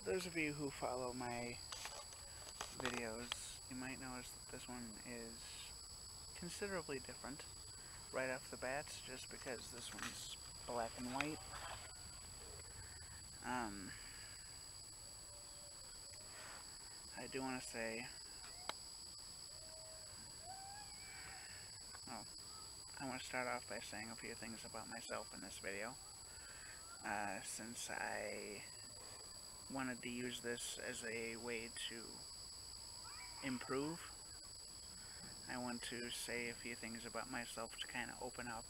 Those of you who follow my videos, you might notice that this one is considerably different right off the bat, just because this one's black and white. I do want to say, oh, I want to start off by saying a few things about myself in this video. Since I wanted to use this as a way to improve, I want to say a few things about myself to kind of open up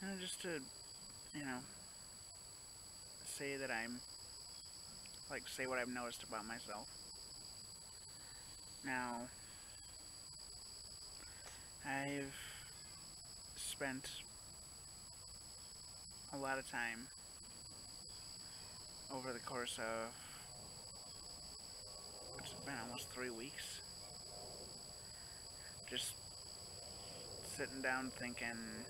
and just to, you know, say that say what I've noticed about myself. Now, I've spent a lot of time over the course of, it's been almost 3 weeks, just sitting down thinking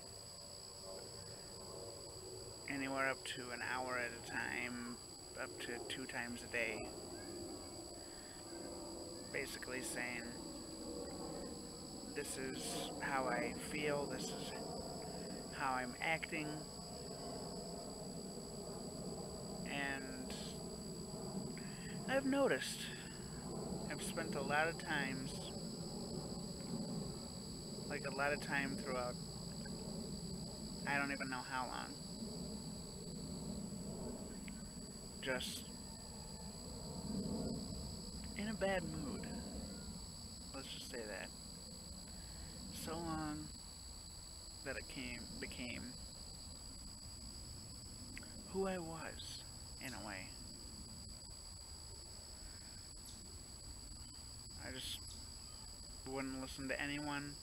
anywhere up to an hour at a time, up to 2 times a day, basically saying, this is how I feel, this is how I'm acting, and I've noticed, I've spent a lot of times, like a lot of time throughout, I don't even know how long, just in a bad mood. Let's just say that. So long that it became who I was, in a way. I just wouldn't listen to anyone,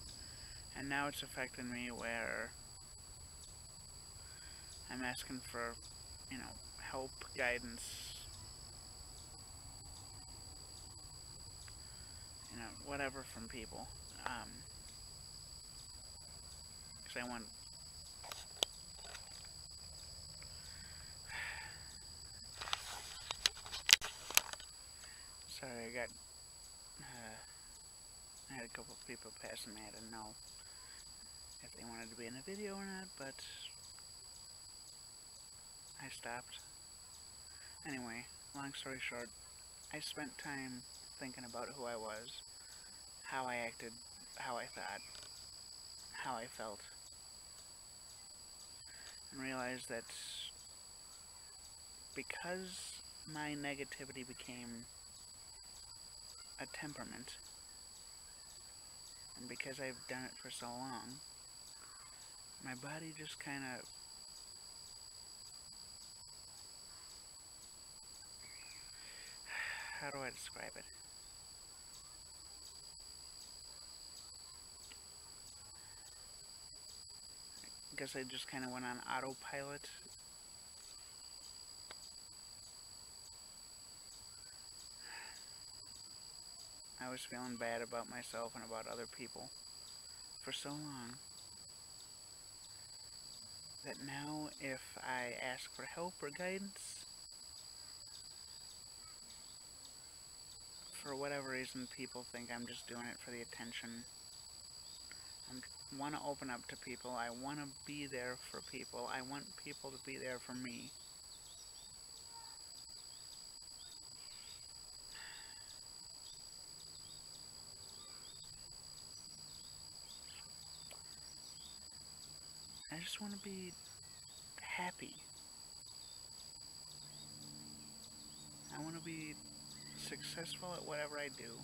and now it's affecting me where I'm asking for, help, guidance, whatever from people. Because I want... Sorry, I had a couple of people passing me. I didn't know if they wanted to be in a video or not, but I stopped. Anyway, long story short, I spent time thinking about who I was, how I acted, how I thought, how I felt, and realized that because my negativity became a temperament, and because I've done it for so long, my body just kind of... How do I describe it? I guess I just kind of went on autopilot. I was feeling bad about myself and about other people for so long that now if I ask for help or guidance, for whatever reason people think I'm just doing it for the attention. I want to open up to people, I want to be there for people, I want people to be there for me. I just want to be happy. I want to be successful at whatever I do.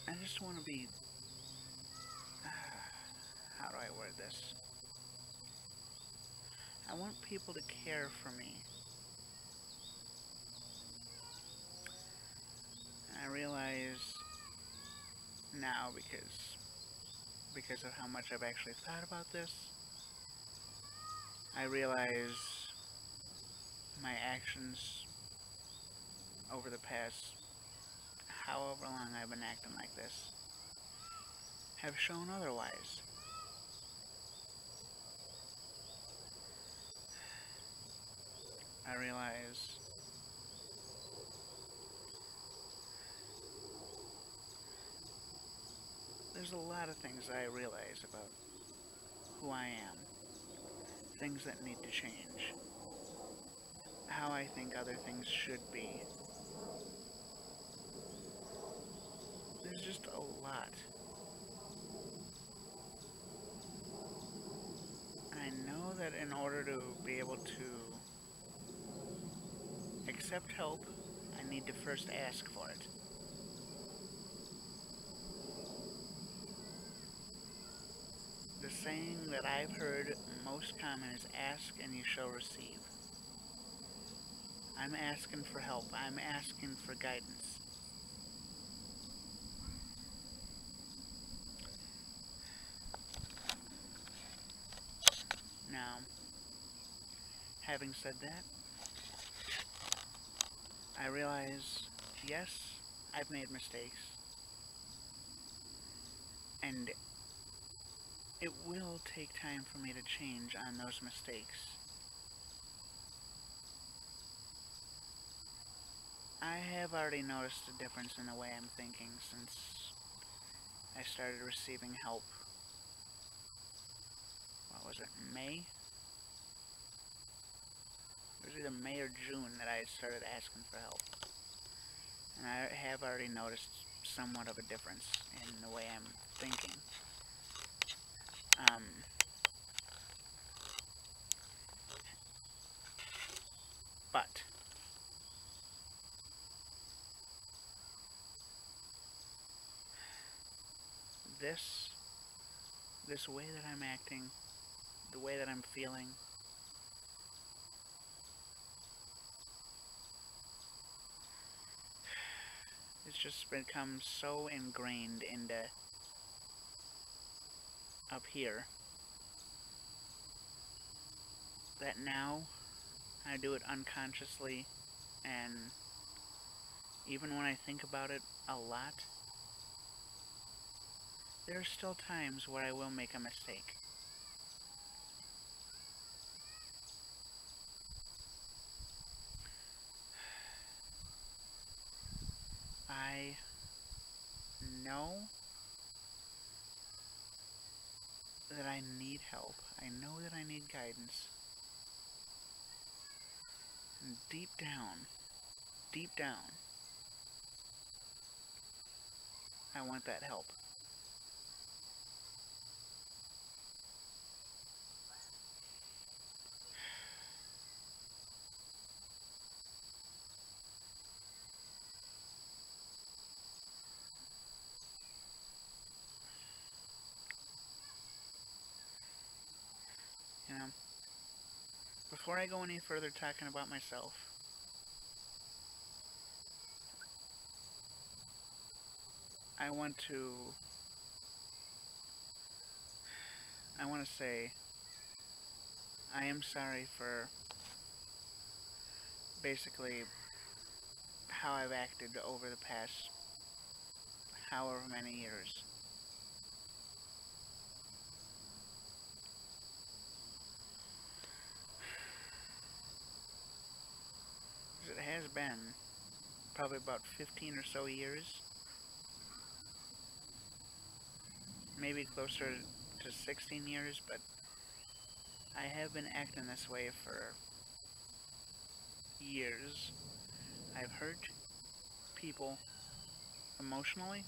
I just want to be... How do I word this? I want people to care for me. And I realize now, because of how much I've actually thought about this, I realize my actions over the past however long I've been acting like this have shown otherwise. I realize there's a lot of things I realize about who I am, things that need to change, how I think other things should be. There's just a lot. I know that in order to be able to accept help, I need to first ask for it. The saying that I've heard most common is ask and you shall receive. I'm asking for help. I'm asking for guidance. Now, having said that, I realize, yes, I've made mistakes, and it will take time for me to change on those mistakes. I have already noticed a difference in the way I'm thinking since I started receiving help. What was it, May? It was either May or June that I started asking for help. And I have already noticed somewhat of a difference in the way I'm thinking. But this way that I'm acting, the way that I'm feeling, it's just become so ingrained into up here that now I do it unconsciously, and even when I think about it a lot, there are still times where I will make a mistake. I know that I need help. I know that I need guidance. And deep down, I want that help. You know, before I go any further talking about myself, I want to say I am sorry for basically how I've acted over the past however many years. It has been probably about 15 or so years, maybe closer to 16 years, but I have been acting this way for years. I've hurt people emotionally.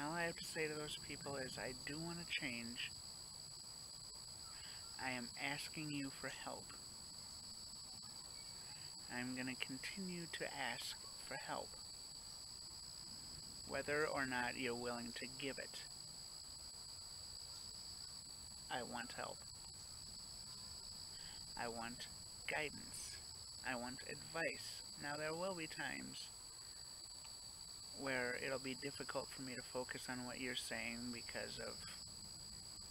All I have to say to those people is I do want to change. I am asking you for help. I'm going to continue to ask for help, whether or not you're willing to give it. I want help. I want guidance. I want advice. Now, there will be times where it'll be difficult for me to focus on what you're saying because of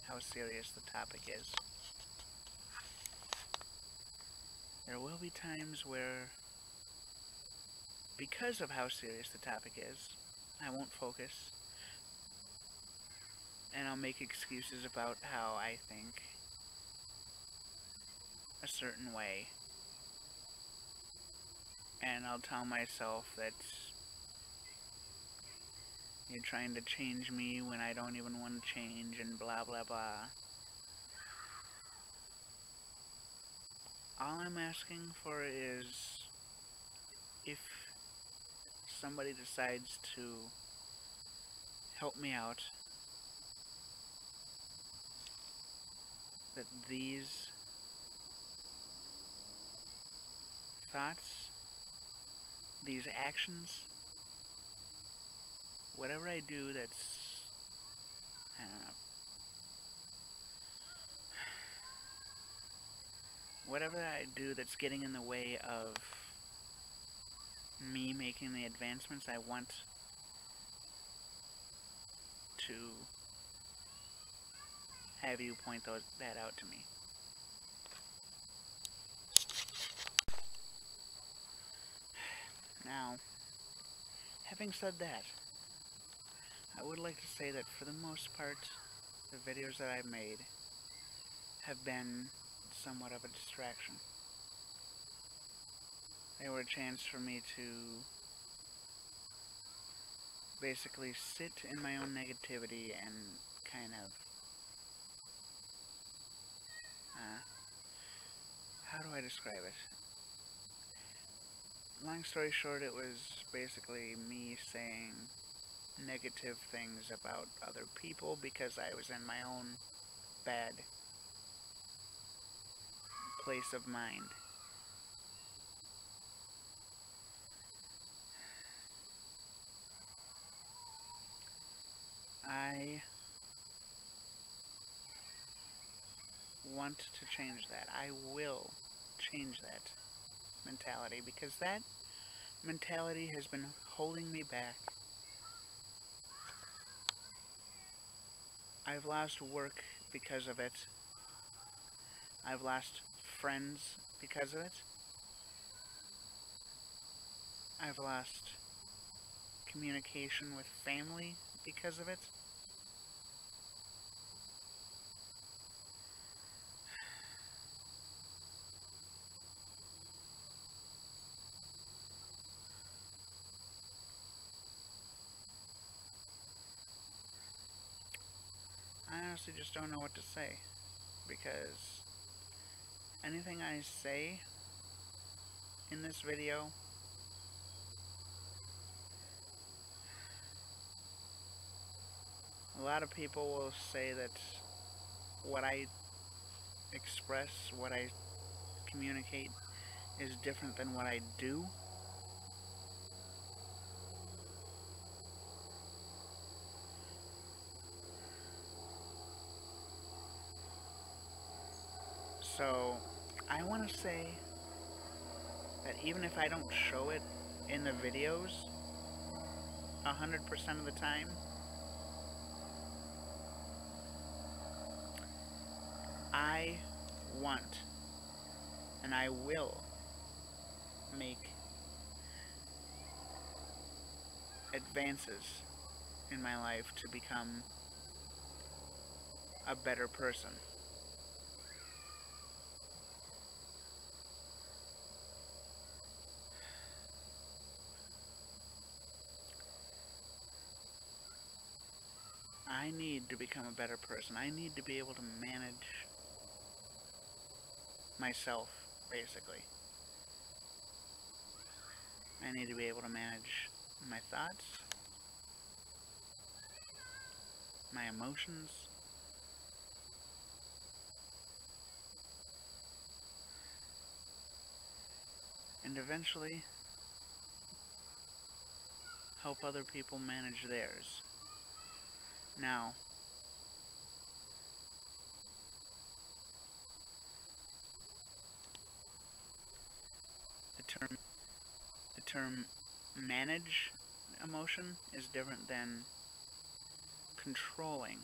how serious the topic is. There will be times where, because of how serious the topic is, I won't focus, and I'll make excuses about how I think a certain way, and I'll tell myself that you're trying to change me when I don't even want to change, and blah blah blah. All I'm asking for is, if somebody decides to help me out, that these thoughts, these actions, whatever I do that's, I don't know, whatever I do that's getting in the way of me making the advancements I want to have you point that out to me. Now, having said that, I would like to say that for the most part, the videos that I've made have been somewhat of a distraction. They were a chance for me to basically sit in my own negativity and kind of, how do I describe it? Long story short, it was basically me saying negative things about other people because I was in my own bad place of mind. I want to change that. I will change that mentality, because that mentality has been holding me back. I've lost work because of it. I've lost friends because of it. I've lost communication with family because of it. I honestly just don't know what to say, because anything I say in this video a lot of people will say that what I express, what I communicate, is different than what I do. So, I want to say that even if I don't show it in the videos 100% of the time, I want and I will make advances in my life to become a better person. I need to become a better person. I need to be able to manage myself, basically. I need to be able to manage my thoughts, my emotions, and eventually help other people manage theirs. Now, the term manage emotion is different than controlling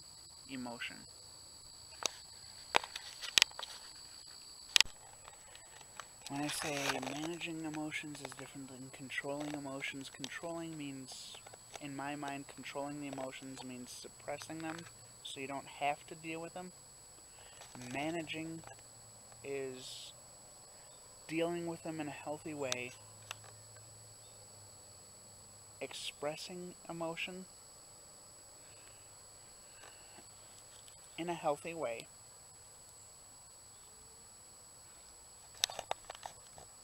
emotion. When I say managing emotions is different than controlling emotions, controlling means, in my mind, controlling the emotions means suppressing them so you don't have to deal with them. Managing is dealing with them in a healthy way, expressing emotion in a healthy way.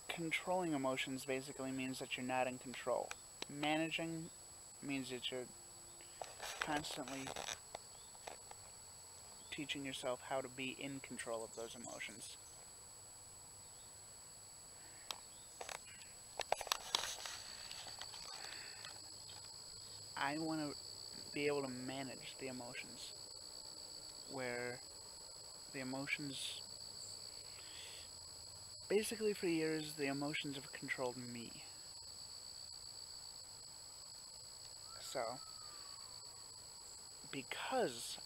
Controlling emotions basically means that you're not in control. Managing means that you're constantly teaching yourself how to be in control of those emotions. I want to be able to manage the emotions, where the emotions, basically for years, the emotions have controlled me. So, because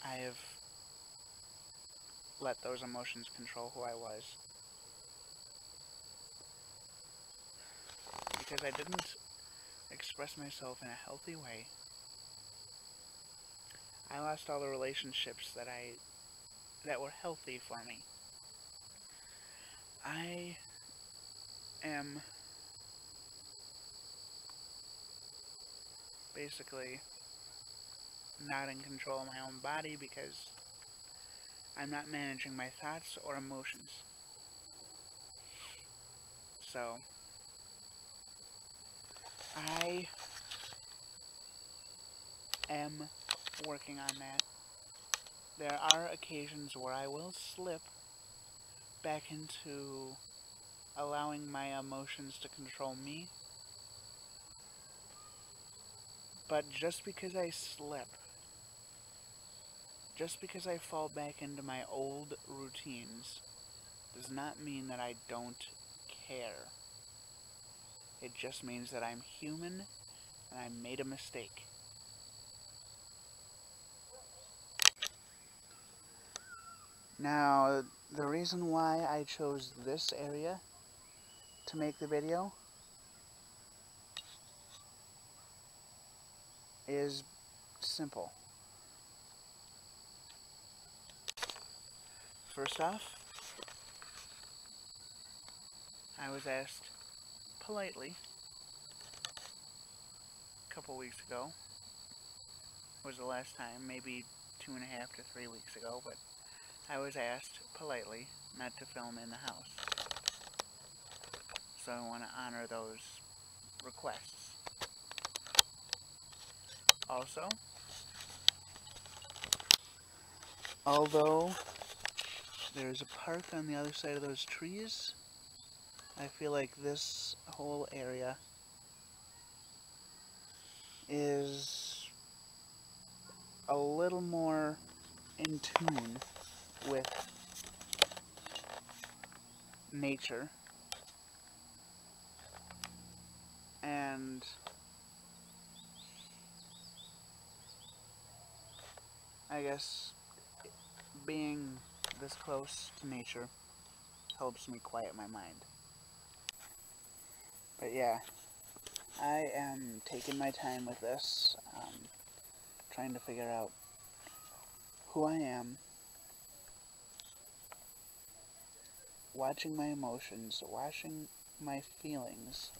I have let those emotions control who I was, because I didn't express myself in a healthy way, I lost all the relationships that were healthy for me. I am basically not in control of my own body because I'm not managing my thoughts or emotions. So, I am working on that. There are occasions where I will slip back into allowing my emotions to control me. But just because I slip, just because I fall back into my old routines, does not mean that I don't care. It just means that I'm human and I made a mistake. Now, the reason why I chose this area to make the video is simple. First off, I was asked politely a couple weeks ago, was the last time, maybe 2.5 to 3 weeks ago, but I was asked politely not to film in the house. So I want to honor those requests. Also, although there's a park on the other side of those trees, I feel like this whole area is a little more in tune with nature, and I guess being this close to nature helps me quiet my mind. But yeah, I am taking my time with this, trying to figure out who I am, watching my emotions, watching my feelings,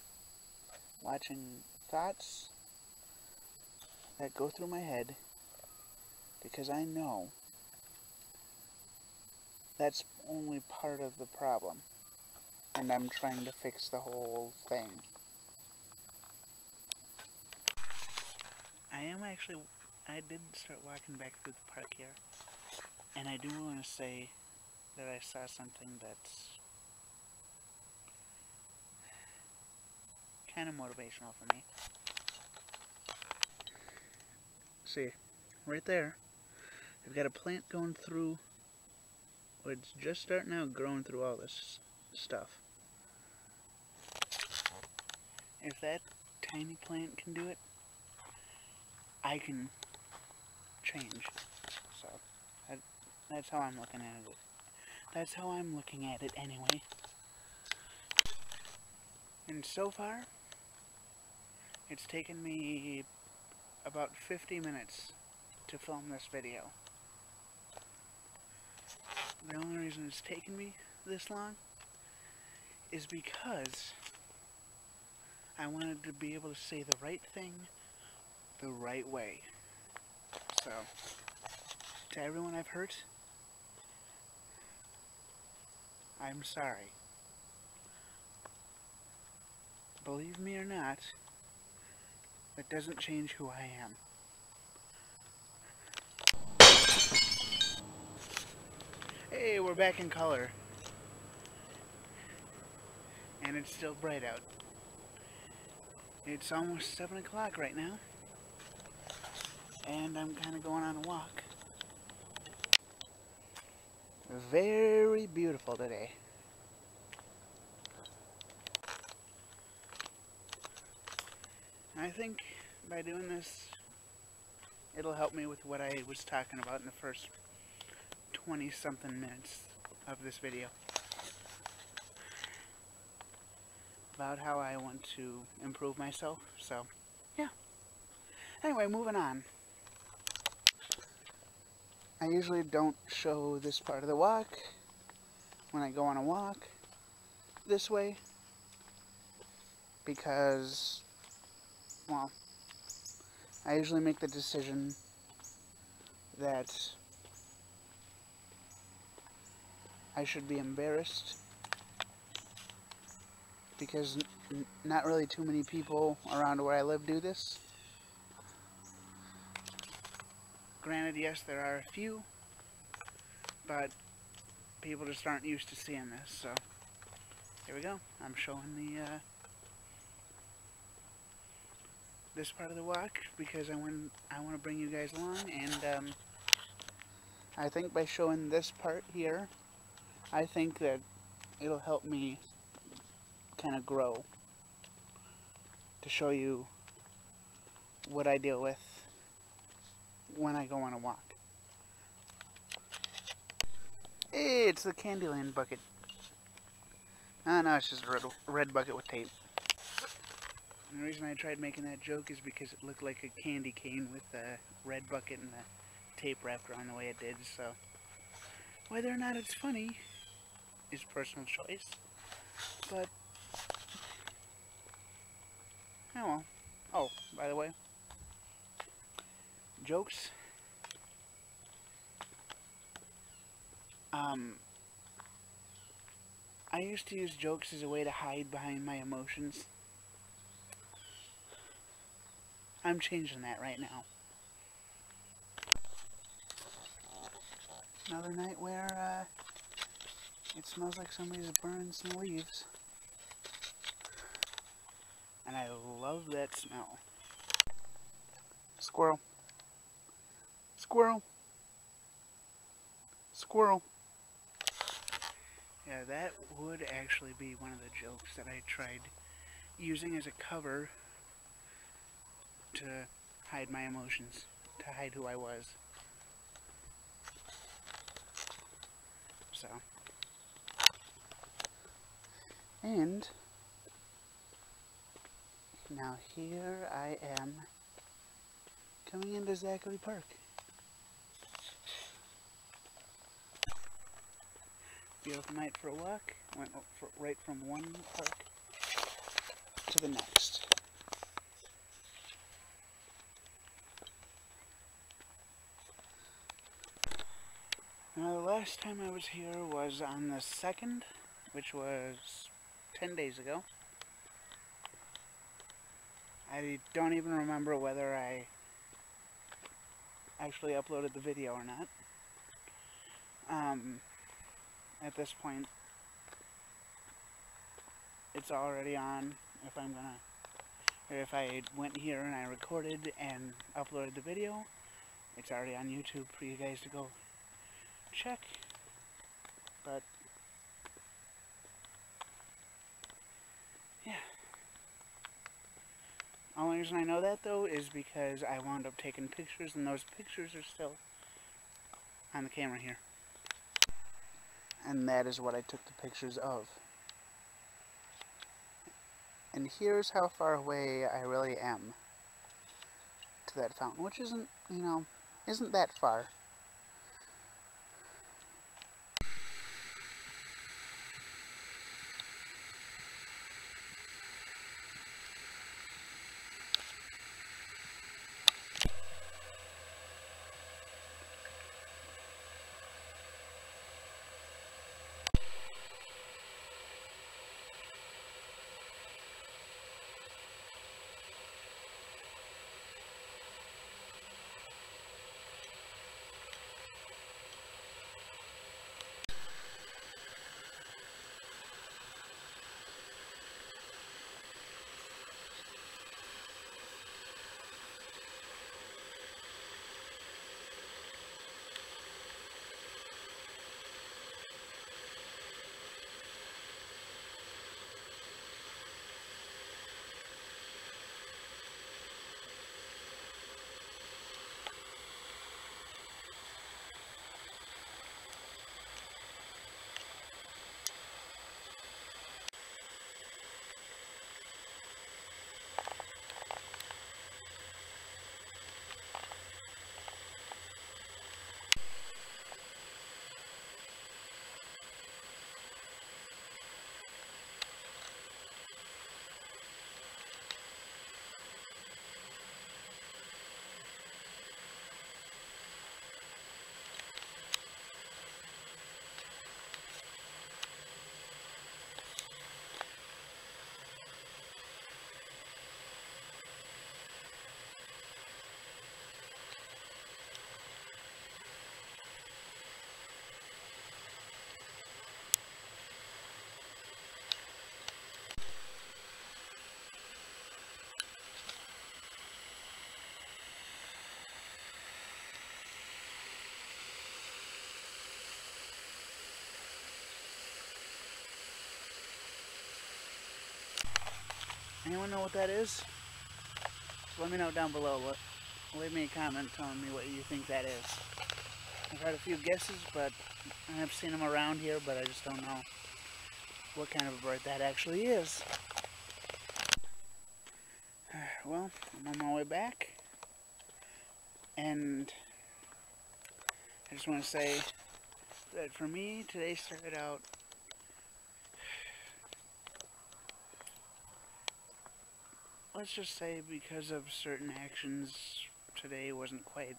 watching thoughts that go through my head, because I know that's only part of the problem, and I'm trying to fix the whole thing. I did start walking back through the park here, and I do want to say that I saw something that's kind of motivational for me. See, right there, I've got a plant going through, well, it's just starting out growing through all this stuff. if that tiny plant can do it, I can change. So, that's how I'm looking at it. That's how I'm looking at it anyway. And so far, it's taken me about 50 minutes to film this video. The only reason it's taken me this long is because I wanted to be able to say the right thing the right way. So, to everyone I've hurt, I'm sorry. Believe me or not, that doesn't change who I am. Hey, we're back in color. And it's still bright out. It's almost 7 o'clock right now. And I'm kind of going on a walk. Very beautiful today. I think by doing this, it'll help me with what I was talking about in the first 20-something minutes of this video. About how I want to improve myself, so, yeah. Anyway, moving on. I usually don't show this part of the walk when I go on a walk this way, because, well, I usually make the decision that I should be embarrassed because not really too many people around where I live do this. Granted, yes, there are a few, but people just aren't used to seeing this, so here we go. I'm showing the this part of the walk because I want to bring you guys along, and I think by showing this part here, I think that it'll help me kind of grow to show you what I deal with when I go on a walk. Hey, it's the Candyland bucket. Oh no, it's just a red bucket with tape. And the reason I tried making that joke is because it looked like a candy cane with the red bucket and the tape wrapped around the way it did, so whether or not it's funny is personal choice, but oh well. Oh, by the way, jokes. I used to use jokes as a way to hide behind my emotions. I'm changing that right now. Another night where it smells like somebody's burning some leaves. And I love that smell. Squirrel. Squirrel. Squirrel. Yeah, that would actually be one of the jokes that I tried using as a cover to hide my emotions, to hide who I was. So. And now here I am coming into Zachary Park. Beautiful night for a walk. Went right from one park to the next. Now the last time I was here was on the 2nd, which was 10 days ago. I don't even remember whether I actually uploaded the video or not. At this point, it's already on. If I went here and I recorded and uploaded the video, it's already on YouTube for you guys to go check. But yeah, Only reason I know that, though, is because I wound up taking pictures, and those pictures are still on the camera here. And that is what I took the pictures of. And here's how far away I really am to that fountain, which isn't, you know, isn't that far. Anyone know what that is? Let me know down below. Leave me a comment telling me what you think that is. I've had a few guesses, but I've seen them around here, but I just don't know what kind of a bird that actually is. Well, I'm on my way back, and I just want to say that for me, today started out let's just say because of certain actions, today wasn't quite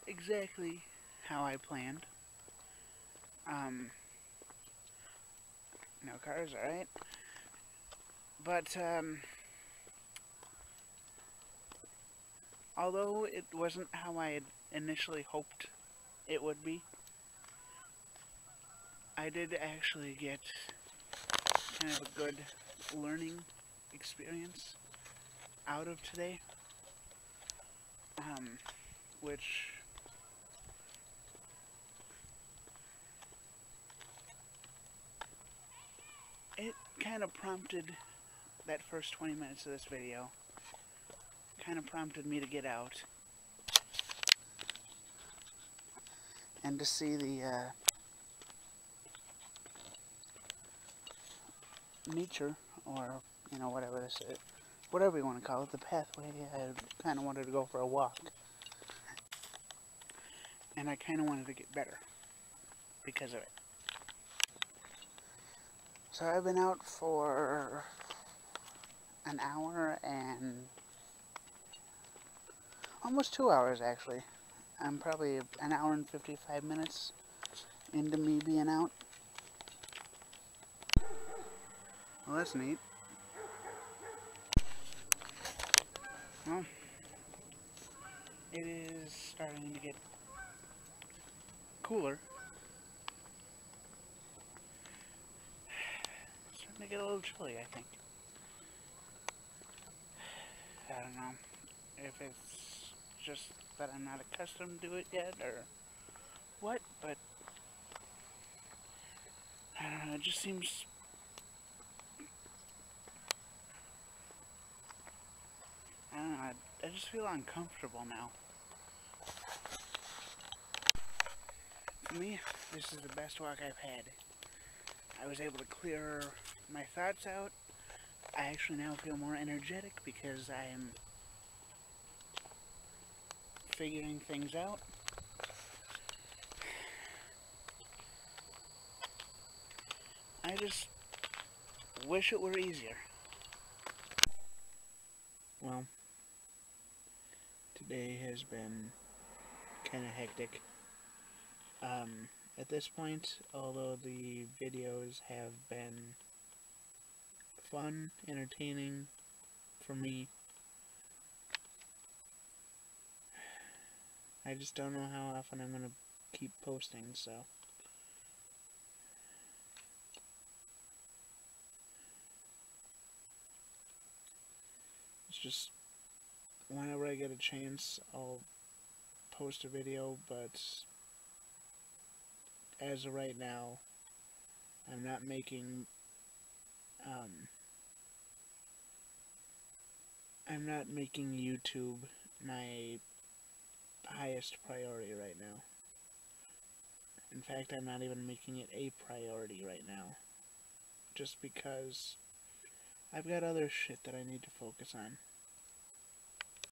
exactly how I planned. No cars, alright. But, although it wasn't how I had initially hoped it would be, I did actually get kind of a good learning experience out of today, which it kind of prompted that first 20 minutes of this video, kind of prompted me to get out and to see the nature, or you know, whatever this is, whatever you want to call it, the pathway. I kind of wanted to go for a walk, and I kind of wanted to get better because of it. So I've been out for an hour and almost 2 hours actually. I'm probably an hour and 55 minutes into me being out. Well, that's neat. Well, it is starting to get cooler. It's starting to get a little chilly, I think. I don't know if it's just that I'm not accustomed to it yet, or what, but I don't know, it just seems just feel uncomfortable now. For me, this is the best walk I've had. I was able to clear my thoughts out. I actually now feel more energetic because I am figuring things out. I just wish it were easier. Well, today has been kind of hectic. At this point, although the videos have been fun, entertaining for me, I just don't know how often I'm going to keep posting, so it's just whenever I get a chance, I'll post a video, but as of right now, I'm not making YouTube my highest priority right now. In fact, I'm not even making it a priority right now, just because I've got other shit that I need to focus on.